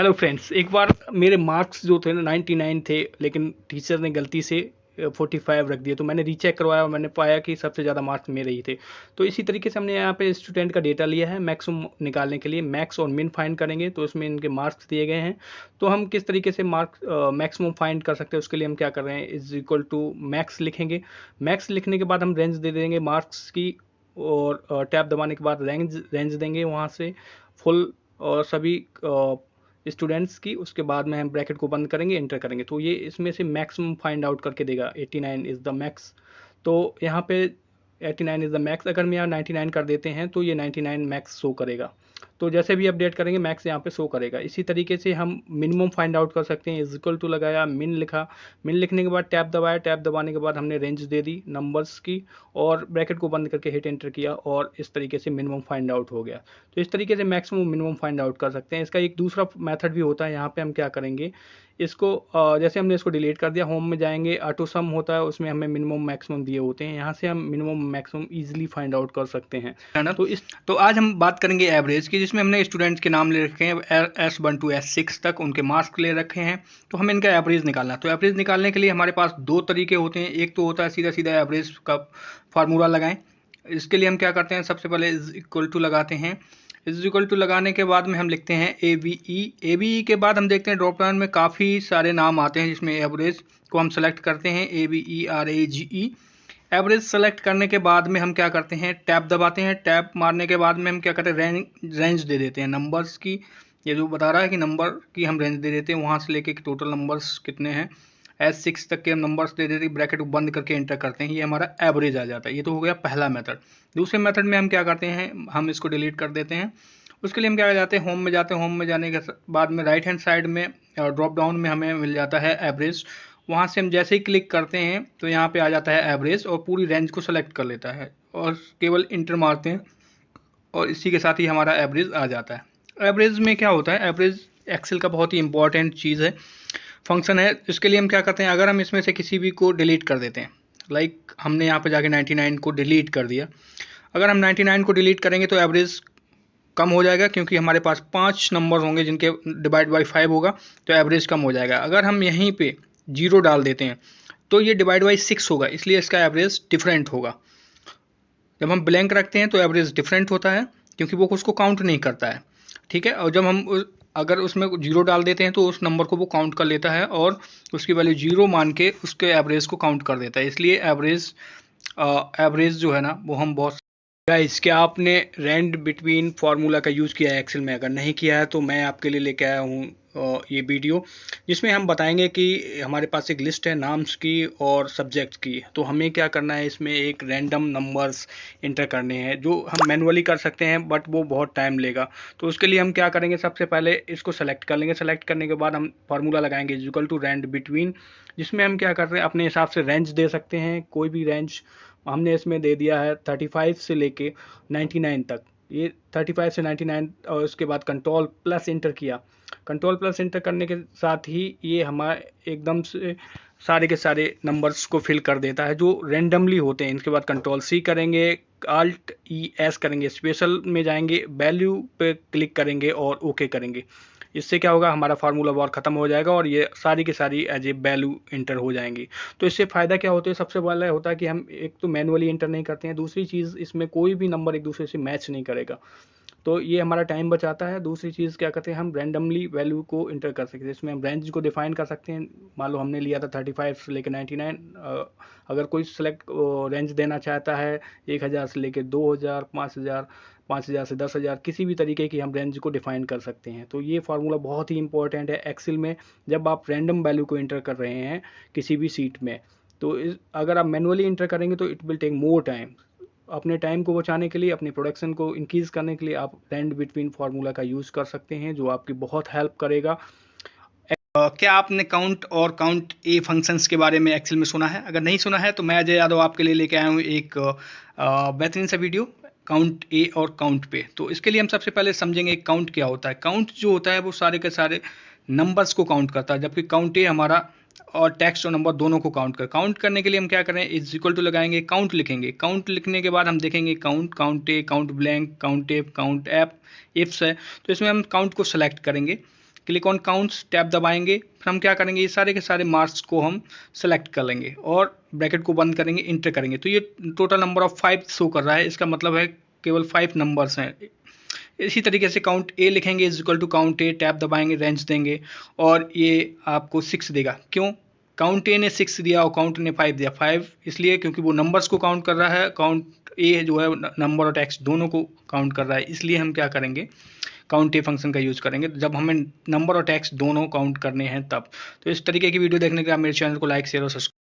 Hello friends, एक बार मेरे marks जो थे ना 99 थे, लेकिन टीचर ने गलती से 45 रख दिए। तो मैंने रीचेक करवाया, मैंने पाया कि सबसे ज़्यादा मार्क्स मेरे ही थे। तो इसी तरीके से हमने यहाँ पे स्टूडेंट का डेटा लिया है मैक्सिमम निकालने के लिए। मैक्स और मिन फाइंड करेंगे तो इसमें इनके मार्क्स दिए गए हैं। तो हम किस तरीके से मार्क्स मैक्सिमम फाइंड कर सकते हैं, उसके लिए हम क्या कर रहे हैं, इज इक्वल टू मैक्स लिखेंगे। मैक्स लिखने के बाद हम रेंज दे देंगे मार्क्स की, और टैब दबाने के बाद रेंज रेंज देंगे वहाँ से फुल और सभी स्टूडेंट्स की। उसके बाद में हम ब्रैकेट को बंद करेंगे, एंटर करेंगे, तो ये इसमें से मैक्सिमम फाइंड आउट करके देगा। 89 इज़ द मैक्स। तो यहाँ पे 89 इज़ द मैक्स, अगर हम यहाँ 99 कर देते हैं तो ये 99 मैक्स शो करेगा। तो जैसे भी अपडेट करेंगे मैक्स यहाँ पे शो करेगा। इसी तरीके से हम मिनिमम फाइंड आउट कर सकते हैं। इज इक्वल टू लगाया, मिन लिखा, मिन लिखने के बाद टैब दबाया, टैब दबाने के बाद हमने रेंज दे दी नंबर्स की, और ब्रैकेट को बंद करके हिट एंटर किया, और इस तरीके से मिनिमम फाइंड आउट हो गया। तो इस तरीके से मैक्सिमम मिनिमम फाइंड आउट कर सकते हैं। इसका एक दूसरा मेथड भी होता है। यहाँ पे हम क्या करेंगे, इसको जैसे हमने इसको डिलीट कर दिया, होम में जाएंगे, ऑटो सम होता है, उसमें हमें मिनिमम मैक्सिमम दिए होते हैं। यहाँ से हम minimum maximum easily find out कर सकते हैं। है ना। तो इस तो आज हम बात करेंगे एवरेज की, जिसमें हमने स्टूडेंट्स के नाम ले रखे हैं S1 to S6 तक, उनके मार्क्स ले रखे हैं। तो हमें इनका एवरेज निकालना है। तो एवरेज निकालने के लिए हमारे पास दो तरीके होते हैं। एक तो होता है सीधा सीधा एवरेज का फार्मूला लगाएं। इसके लिए हम क्या करते हैं, सबसे पहले इज इक्वल टू लगाते हैं। इज इक्वल टू लगाने के बाद में हम लिखते हैं ABE के बाद हम देखते हैं ड्रॉप डाउन में काफ़ी सारे नाम आते हैं, जिसमें एवरेज को हम सेलेक्ट करते हैं, ABERAGE। एवरेज सेलेक्ट करने के बाद में हम क्या करते हैं, टैब दबाते हैं। टैब मारने के बाद में हम क्या करते हैं, रेंज दे देते हैं नंबर्स की। ये जो बता रहा है कि नंबर की हम रेंज दे देते हैं, वहाँ से लेके टोटल नंबर्स कितने हैं, S6 तक के हम नंबर्स दे देते हैं, ब्रैकेट को बंद करके एंटर करते हैं, ये हमारा एवरेज आ जाता है। ये तो हो गया पहला मेथड। दूसरे मेथड में हम क्या करते हैं, हम इसको डिलीट कर देते हैं। उसके लिए हम क्या जाते हैं, होम में जाते हैं। होम में जाने के बाद में राइट हैंड साइड में ड्रॉप डाउन में हमें मिल जाता है एवरेज। वहाँ से हम जैसे ही क्लिक करते हैं तो यहाँ पे आ जाता है एवरेज, और पूरी रेंज को सेलेक्ट कर लेता है, और केवल इंटर मारते हैं, और इसी के साथ ही हमारा एवरेज आ जाता है। एवरेज में क्या होता है, एवरेज एक्सेल का बहुत ही इंपॉर्टेंट चीज़ है, फंक्शन है। इसके लिए हम क्या करते हैं, अगर हम इसमें से किसी भी को डिलीट कर देते हैं, लाइक हमने यहाँ पे जाके 99 को डिलीट कर दिया। अगर हम 99 को डिलीट करेंगे तो एवरेज कम हो जाएगा, क्योंकि हमारे पास 5 नंबर होंगे जिनके डिवाइड बाई 5 होगा, तो एवरेज कम हो जाएगा। अगर हम यहीं पे 0 डाल देते हैं तो ये डिवाइड बाई 6 होगा, इसलिए इसका एवरेज डिफरेंट होगा। जब हम ब्लैंक रखते हैं तो एवरेज डिफरेंट होता है, क्योंकि वो उसको काउंट नहीं करता है, ठीक है। और जब हम अगर उसमें 0 डाल देते हैं तो उस नंबर को वो काउंट कर लेता है, और उसकी वैल्यू 0 मान के उसके एवरेज को काउंट कर देता है। इसलिए एवरेज जो है ना, वो हम बहुत। गाइस, क्या आपने रैंड बिटवीन फार्मूला का यूज़ किया है एक्सेल में? अगर नहीं किया है तो मैं आपके लिए लेके आया हूँ ये वीडियो, जिसमें हम बताएंगे कि हमारे पास एक लिस्ट है नाम्स की और सब्जेक्ट्स की। तो हमें क्या करना है, इसमें एक रैंडम नंबर्स इंटर करने हैं, जो हम मैनुअली कर सकते हैं बट वो बहुत टाइम लेगा। तो उसके लिए हम क्या करेंगे, सबसे पहले इसको सेलेक्ट कर लेंगे। सेलेक्ट करने के बाद हम फार्मूला लगाएंगे इक्वल टू रैंड बिटवीन, जिसमें हम क्या कर रहे हैं, अपने हिसाब से रेंज दे सकते हैं, कोई भी रेंज। हमने इसमें दे दिया है 35 से लेके 99 तक। ये 35 से 99, और उसके बाद कंट्रोल प्लस इंटर किया। कंट्रोल प्लस इंटर करने के साथ ही ये हमारे एकदम से सारे के सारे नंबर्स को फिल कर देता है, जो रेंडमली होते हैं। इसके बाद कंट्रोल C करेंगे, Alt ES करेंगे, स्पेशल में जाएंगे, वैल्यू पे क्लिक करेंगे और ओके करेंगे। इससे क्या होगा, हमारा फार्मूला बार खत्म हो जाएगा और ये सारी की सारी एज ए वैल्यू इंटर हो जाएंगी। तो इससे फ़ायदा क्या होता है, सबसे पहले होता है कि हम एक तो मैनुअली इंटर नहीं करते हैं, दूसरी चीज़ इसमें कोई भी नंबर एक दूसरे से मैच नहीं करेगा, तो ये हमारा टाइम बचाता है। दूसरी चीज़ क्या करते हैं, हम रैंडमली वैल्यू को इंटर कर सकते हैं। इसमें हम रेंज को डिफाइन कर सकते हैं। मान लो हमने लिया था 35 से लेकर 99, अगर कोई सेलेक्ट रेंज देना चाहता है 1000 से लेकर 2000, 5000, 5000 से 10,000, किसी भी तरीके की हम रेंज को डिफाइन कर सकते हैं। तो ये फार्मूला बहुत ही इंपॉर्टेंट है एक्सेल में, जब आप रैंडम वैल्यू को इंटर कर रहे हैं किसी भी सीट में। तो अगर आप मैनुअली इंटर करेंगे तो it will take more time. अपने टाइम को बचाने के लिए, अपनी प्रोडक्शन को इंक्रीज़ करने के लिए आप रैंड बिटवीन फार्मूला का यूज़ कर सकते हैं, जो आपकी बहुत हेल्प करेगा। क्या आपने काउंट और काउंट ए फंक्शंस के बारे में एक्सेल में सुना है? अगर नहीं सुना है तो मैं अजय यादव आपके लिए लेके आया हूँ एक बेहतरीन सा वीडियो, काउंट ए और काउंट पे। तो इसके लिए हम सबसे पहले समझेंगे काउंट क्या होता है। काउंट जो होता है वो सारे के सारे नंबर्स को काउंट करता है, जबकि काउंट ए हमारा और टेक्स्ट और नंबर दोनों को काउंट करने के लिए हम क्या करें, इज इक्वल टू लगाएंगे, काउंट लिखेंगे। काउंट लिखने के बाद हम देखेंगे count, count A, count blank, count if, count if, ifs है। तो इसमें हम काउंट को सेलेक्ट करेंगे। क्लिक ऑन काउंट्स, टैब दबाएंगे, फिर हम क्या करेंगे, ये सारे के सारे मार्क्स को हम सेलेक्ट कर लेंगे और ब्रैकेट को बंद करेंगे, इंटर करेंगे। तो ये टोटल नंबर ऑफ 5 शो कर रहा है, इसका मतलब है केवल 5 नंबर्स हैं। इसी तरीके से काउंट ए लिखेंगे is equal to count A, tab दबाएंगे, रेंज देंगे और ये आपको 6 देगा। क्यों? काउंट ए ने 6 दिया और काउंट ने 5 दिया। 5 इसलिए क्योंकि वो नंबर्स को काउंट कर रहा है, काउंट ए जो है नंबर और टेक्स्ट दोनों को काउंट कर रहा है, इसलिए हम क्या करेंगे, काउंट ए फंक्शन का यूज़ करेंगे जब हमें नंबर और टेक्स्ट दोनों काउंट करने हैं तब। तो इस तरीके की वीडियो देखने के लिए आप मेरे चैनल को लाइक, शेयर और सब्सक्राइब